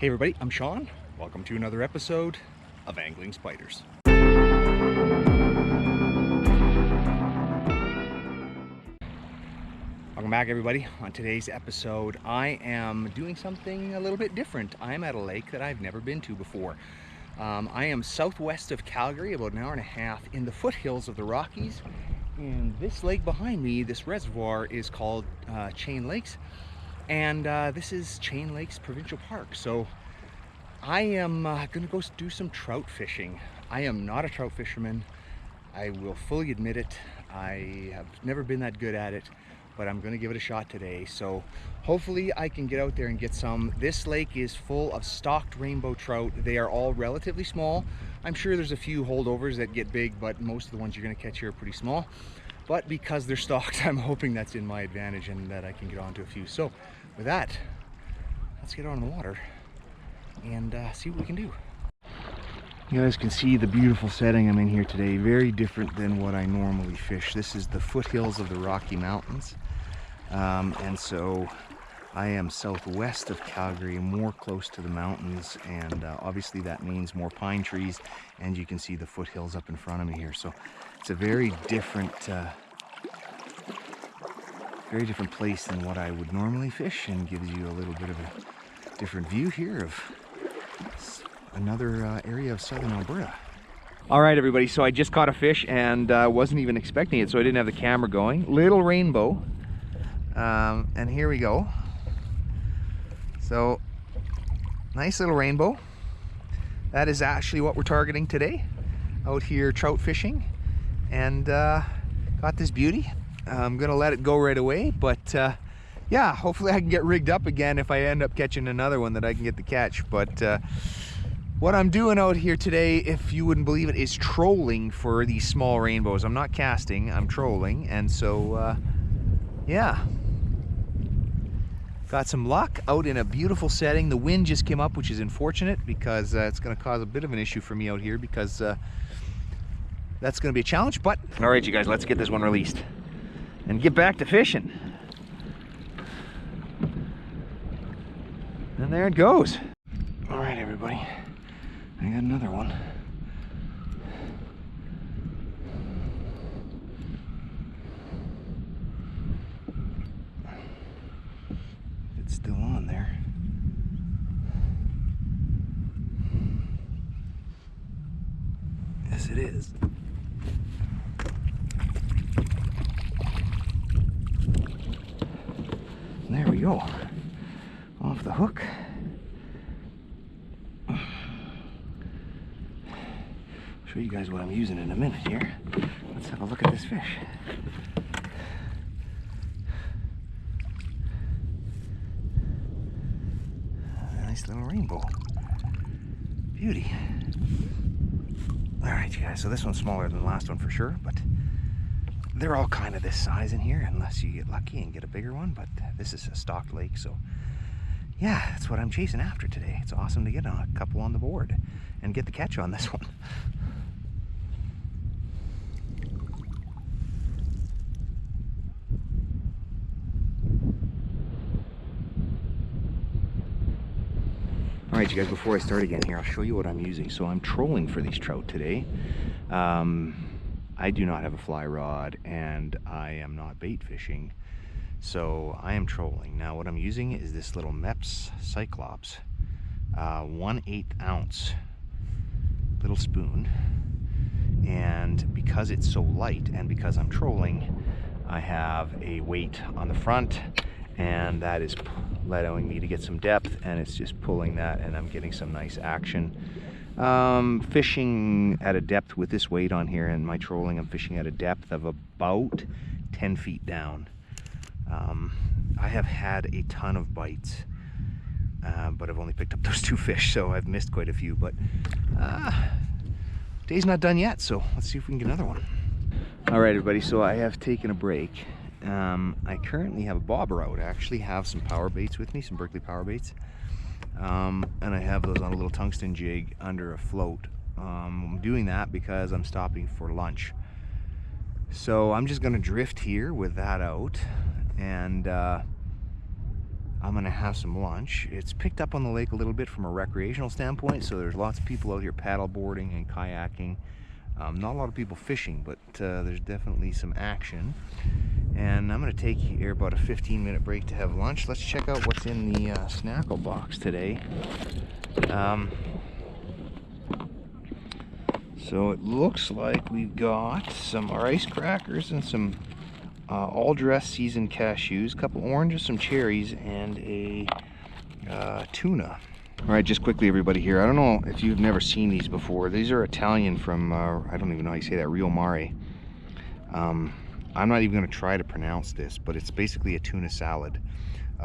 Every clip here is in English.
Hey everybody, I'm Sean. Welcome to another episode of Angling Spiders. Welcome back everybody. On today's episode, I am doing something a little bit different. I'm at a lake that I've never been to before. I am southwest of Calgary, about an hour and a half in the foothills of the Rockies. And this lake behind me, this reservoir, is called Chain Lakes. And this is Chain Lakes Provincial Park. So I am gonna go do some trout fishing. I am not a trout fisherman. I will fully admit it. I have never been that good at it, but I'm gonna give it a shot today. So hopefully I can get out there and get some. This lake is full of stocked rainbow trout. They are all relatively small. I'm sure there's a few holdovers that get big, but most of the ones you're gonna catch here are pretty small. But because they're stocked, I'm hoping that's in my advantage and that I can get onto a few. So with that, let's get on the water and see what we can do. You guys can see the beautiful setting I'm in here today. Very different than what I normally fish. This is the foothills of the Rocky Mountains. And so I am southwest of Calgary, more close to the mountains, and obviously that means more pine trees, and you can see the foothills up in front of me here. So it's a very different place than what I would normally fish, and gives you a little bit of a different view here of another area of southern Alberta. All right, everybody, so I just caught a fish and wasn't even expecting it, so I didn't have the camera going. Little rainbow, and here we go. So, nice little rainbow. That is actually what we're targeting today, out here trout fishing, and got this beauty. I'm gonna let it go right away, but yeah, hopefully I can get rigged up again if I end up catching another one that I can get the catch. But what I'm doing out here today, if you wouldn't believe it, is trolling for these small rainbows. I'm not casting, I'm trolling, and so yeah. Got some luck out in a beautiful setting. The wind just came up, which is unfortunate because it's going to cause a bit of an issue for me out here, because that's going to be a challenge. But all right, you guys, let's get this one released and get back to fishing. And there it goes. All right, everybody, I got another one. It's still on there. Yes, it is. And there we go. Off the hook. Show you guys what I'm using in a minute here. Let's have a look at this fish. Nice little rainbow. Beauty. All right, you guys, so this one's smaller than the last one for sure, but they're all kind of this size in here unless you get lucky and get a bigger one. But this is a stocked lake, so yeah, that's what I'm chasing after today. It's awesome to get a couple on the board and get the catch on this one. All right, you guys, before I start again here, I'll show you what I'm using. So I'm trolling for these trout today. I do not have a fly rod and I am not bait fishing, so I am trolling. Now what I'm using is this little Mepps Cyclops 1/8 ounce little spoon, and because it's so light and because I'm trolling, I have a weight on the front, and that is allowing me to get some depth, and it's just pulling that, and I'm getting some nice action. Fishing at a depth with this weight on here and my trolling, I'm fishing at a depth of about 10 feet down. I have had a ton of bites, but I've only picked up those 2 fish, so I've missed quite a few. But day's not done yet, so let's see if we can get another one. All right, everybody, so I have taken a break. I currently have a bobber out. I actually have some power baits with me, some Berkeley power baits, and I have those on a little tungsten jig under a float. I'm doing that because I'm stopping for lunch, so I'm just going to drift here with that out, and I'm gonna have some lunch. It's picked up on the lake a little bit from a recreational standpoint, so there's lots of people out here paddle boarding and kayaking. Not a lot of people fishing, but there's definitely some action. And I'm gonna take here about a 15-minute break to have lunch. Let's check out what's in the snackle box today. So it looks like we've got some rice crackers and some all-dressed seasoned cashews, a couple oranges, some cherries, and a tuna. All right, just quickly, everybody here. I don't know if you've never seen these before. These are Italian from, I don't even know how you say that, Rio Mare. I'm not even going to try to pronounce this, but it's basically a tuna salad.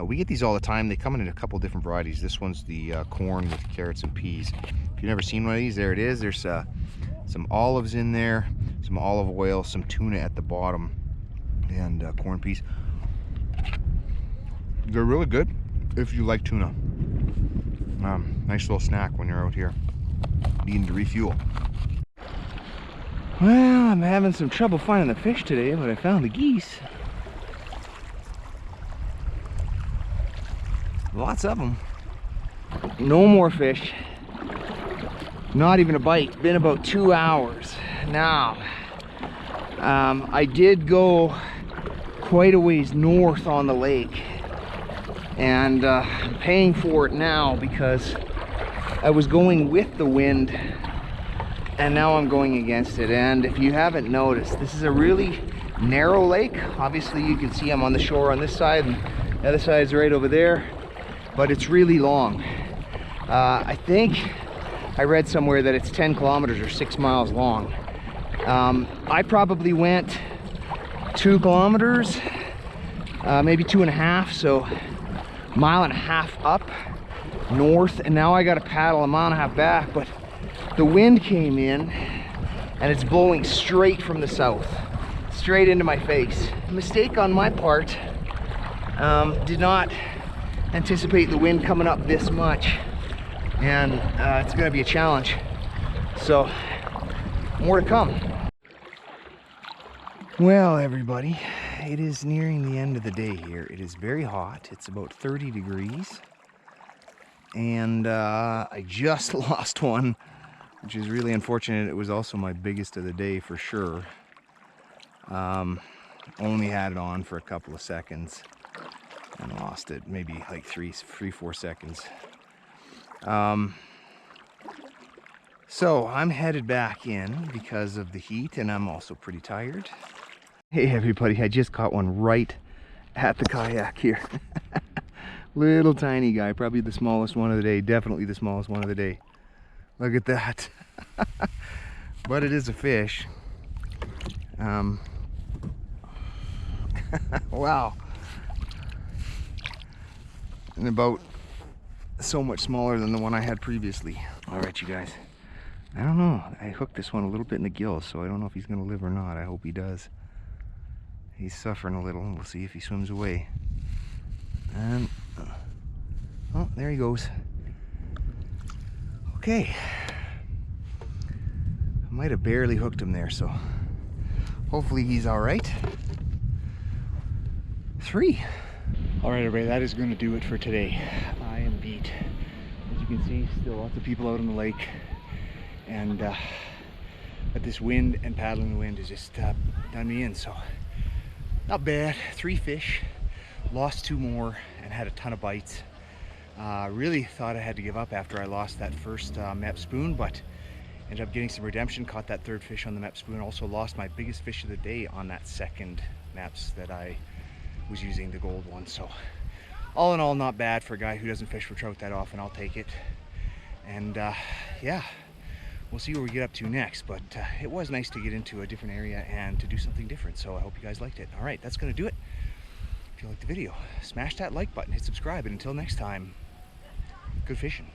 We get these all the time. They come in a couple different varieties. This one's the corn with carrots and peas. If you've never seen one of these, there it is. There's some olives in there, some olive oil, some tuna at the bottom, and corn peas. They're really good if you like tuna. Nice little snack when you're out here needing to refuel. Well, I'm having some trouble finding the fish today, but I found the geese. Lots of them. No more fish. Not even a bite. Been about 2 hours. Now, I did go quite a ways north on the lake, and I'm paying for it now because I was going with the wind and now I'm going against it. And if you haven't noticed, this is a really narrow lake. Obviously you can see I'm on the shore on this side and the other side is right over there, but it's really long. I think I read somewhere that it's 10 kilometers or 6 miles long. I probably went 2 kilometers, maybe 2.5, so 1.5 miles up north, and now I got to paddle 1.5 miles back. But the wind came in and it's blowing straight from the south, straight into my face. Mistake on my part. Did not anticipate the wind coming up this much, and it's going to be a challenge. So more to come. Well, everybody, it is nearing the end of the day here. It is very hot. It's about 30 degrees. And I just lost one, which is really unfortunate. It was also my biggest of the day for sure. Only had it on for a couple of seconds and lost it, maybe like 4 seconds. So I'm headed back in because of the heat, and I'm also pretty tired. Hey everybody, I just caught one right at the kayak here. Little tiny guy, probably the smallest one of the day, definitely the smallest one of the day. Look at that. But it is a fish. Wow. And about so much smaller than the one I had previously. All right, you guys. I don't know. I hooked this one a little bit in the gills, so I don't know if he's going to live or not. I hope he does. He's suffering a little. We'll see if he swims away. And oh, there he goes. Okay. I might have barely hooked him there, so hopefully he's all right. 3. All right, everybody, that is going to do it for today. I am beat. As you can see, still lots of people out on the lake, and but this wind and paddling the wind has just done me in. So not bad. 3 fish, lost 2 more, and had a ton of bites. Really thought I had to give up after I lost that first map spoon, but ended up getting some redemption. Caught that 3rd fish on the map spoon. Also lost my biggest fish of the day on that 2nd maps that I was using, the gold one. So all in all, not bad for a guy who doesn't fish for trout that often. I'll take it. And yeah, we'll see where we get up to next, but it was nice to get into a different area and to do something different. So I hope you guys liked it. All right, that's gonna do it. If you liked the video, smash that like button, hit subscribe, and until next time, good fishing.